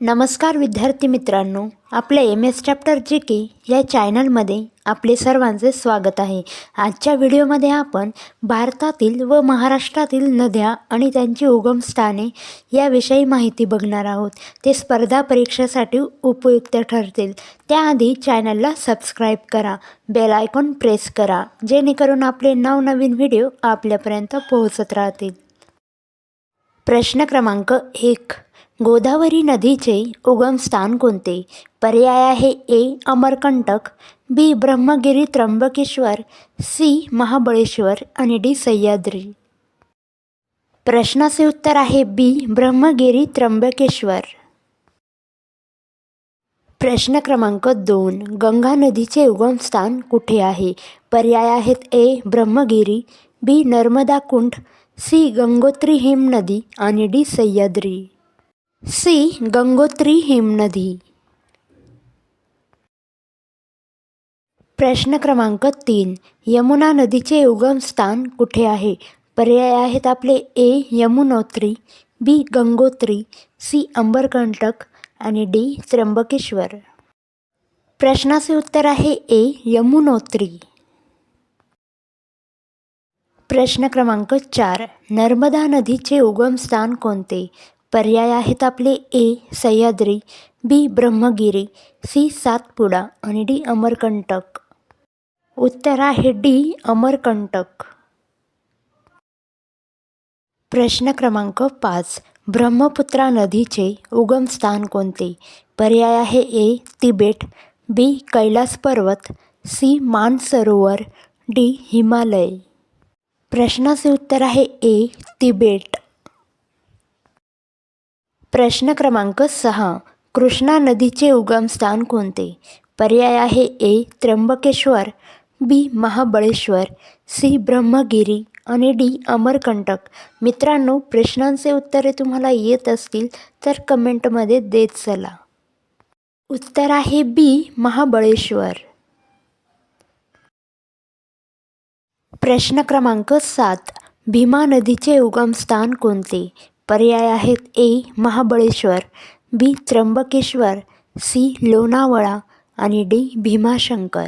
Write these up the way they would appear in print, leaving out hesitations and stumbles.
नमस्कार विद्यार्थी मित्रांनो, आपल्या MS चॅप्टर GK या चॅनलमध्ये आपले सर्वांचे स्वागत आहे. आजच्या व्हिडिओमध्ये आपण भारतातील व महाराष्ट्रातील नद्या आणि त्यांची उगमस्थाने याविषयी माहिती बघणार आहोत. ते स्पर्धा परीक्षेसाठी उपयुक्त ठरतील. त्याआधी चॅनलला सबस्क्राईब करा, बेल आयकॉन प्रेस करा, जेणेकरून आपले नवनवीन व्हिडिओ आपल्यापर्यंत पोहोचत राहतील. प्रश्न क्रमांक 1. गोदावरी नदीचे उगमस्थान कोणते? पर्याय आहे ए. अमरकंटक, बी. ब्रह्मगिरी त्र्यंबकेश्वर, सी. महाबळेश्वर आणि डी. सह्याद्री. प्रश्नाचे उत्तर आहे बी. ब्रह्मगिरी त्र्यंबकेश्वर. प्रश्न क्रमांक 2. गंगा नदीचे उगमस्थान कुठे आहे? पर्याय आहेत ए. ब्रह्मगिरी, बी. नर्मदा कुंड, सी. गंगोत्री हिमनदी आणि डी. सह्याद्री. सी. गंगोत्री हिमनदी. प्रश्न क्रमांक 3. यमुना नदीचे उगमस्थान कुठे आहे? पर्याय आहेत आपले ए. यमुनोत्री, बी. गंगोत्री, सी. अमरकंटक आणि डी. त्र्यंबकेश्वर. प्रश्नाचे उत्तर आहे ए. यमुनोत्री. प्रश्न क्रमांक 4. नर्मदा नदीचे उगमस्थान कोणते? पर्याय आहेत आपले ए. सह्याद्री, बी. ब्रह्मगिरी, सी. सातपुडा आणि डी. अमरकंटक. उत्तर आहे डी. अमरकंटक. प्रश्न क्रमांक 5. ब्रह्मपुत्रा नदीचे उगमस्थान कोणते? पर्याय आहे ए. तिबेट, बी. कैलास पर्वत, सी. मानसरोवर, डी. हिमालय. प्रश्नाचे उत्तर आहे ए. तिबेट. प्रश्न क्रमांक 6. कृष्णा नदीचे उगमस्थान कोणते? पर्याय आहे ए. त्र्यंबकेश्वर, बी. महाबळेश्वर, सी. ब्रह्मगिरी आणि डी. अमरकंटक. मित्रांनो, प्रश्नांचे उत्तरे तुम्हाला येत असतील तर कमेंटमध्ये देत चला. उत्तर आहे बी. महाबळेश्वर. प्रश्न क्रमांक 7. भीमा नदीचे उगमस्थान कोणते? पर्याय आहेत ए. महाबळेश्वर, बी. त्र्यंबकेश्वर, सी. लोणावळा आणि डी. भीमाशंकर.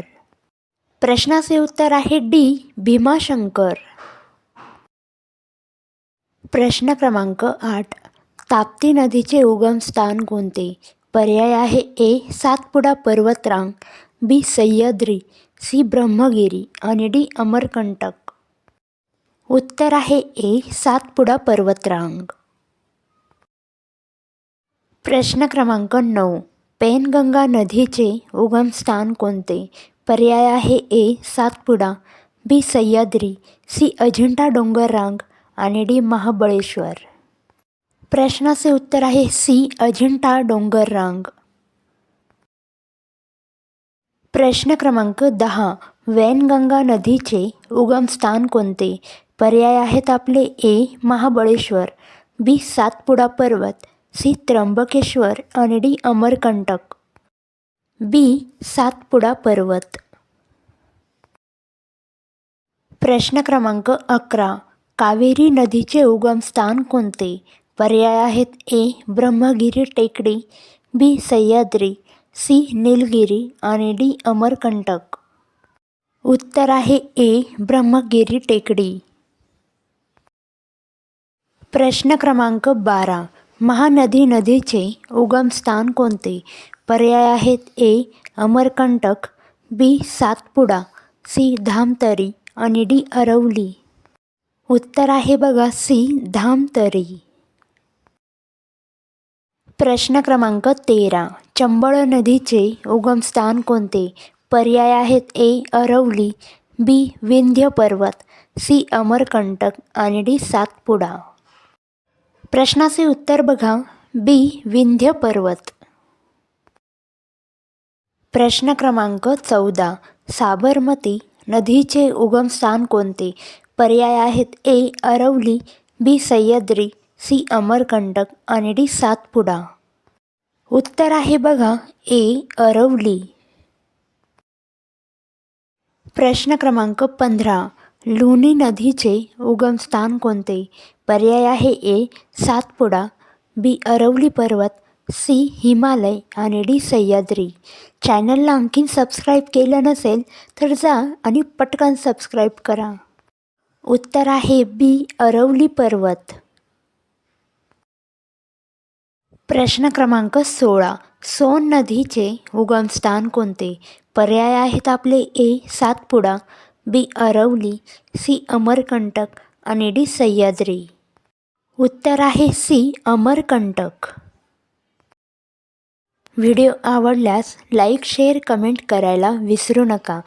प्रश्नाचे उत्तर आहे डी. भीमाशंकर. प्रश्न क्रमांक 8. ताप्ती नदीचे उगमस्थान कोणते? पर्याय आहे ए. सातपुडा पर्वतरांग, बी. सह्याद्री, सी. ब्रह्मगिरी आणि डी. अमरकंटक. उत्तर आहे ए. सातपुडा पर्वतरांग. प्रश्न क्रमांक 9. पेनगंगा नदीचे उगमस्थान कोणते? पर्याय आहे ए. सातपुडा, बी. सह्याद्री, सी. अजिंठा डोंगररांग आणि डी. महाबळेश्वर. प्रश्नाचे उत्तर आहे सी. अजिंठा डोंगररांग. प्रश्न क्रमांक 10. वैनगंगा नदीचे उगमस्थान कोणते? पर्याय आहेत आपले ए. महाबळेश्वर, बी. सातपुडा पर्वत, सी. त्र्यंबकेश्वर आणि डी. अमरकंटक. बी. सातपुडा पर्वत. प्रश्न क्रमांक 11. कावेरी नदीचे उगमस्थान कोणते? पर्याय आहेत ए. ब्रह्मगिरी टेकडी, बी. सह्याद्री, सी. निलगिरी आणि डी. अमरकंटक. उत्तर आहे ए. ब्रह्मगिरी टेकडी. प्रश्न क्रमांक 12. महानदी नदीचे उगमस्थान कोणते? पर्याय आहेत ए. अमरकंटक, बी. सातपुडा, सी. धामतरी आणि डी. अरवली. उत्तर आहे बघा सी. धामतरी. प्रश्न क्रमांक 13. चंबळ नदीचे उगमस्थान कोणते? पर्याय आहेत ए. अरवली, बी. विंध्य पर्वत, सी. अमरकंटक आणि डी. सातपुडा. प्रश्नाचे उत्तर बघा बी. विंध्य पर्वत. प्रश्न क्रमांक 14. साबरमती नदीचे उगमस्थान कोणते? पर्याय आहेत ए. अरवली, बी. सह्याद्री, सी. अमरकंटक आणि डी. सातपुडा. उत्तर आहे बघा ए. अरवली. प्रश्न क्रमांक 15. लुनी नदीचे उगमस्थान कोणते? पर्याय आहे ए. सातपुडा, बी. अरवली पर्वत, सी हिमालय आणि डी सह्याद्री. चॅनलला आणखीन सबस्क्राईब केलं नसेल तर जा आणि पटकन सबस्क्राईब करा. उत्तर आहे बी अरवली पर्वत. प्रश्न क्रमांक 16. सोन नदीचे उगमस्थान कोणते? पर्याय आहेत आपले ए सातपुडा, बी अरवली, सी अमरकंटक आणि डी सह्याद्री. उत्तर आहे सी अमरकंटक. व्हिडिओ आवडल्यास लाईक शेअर कमेंट करायला विसरू नका.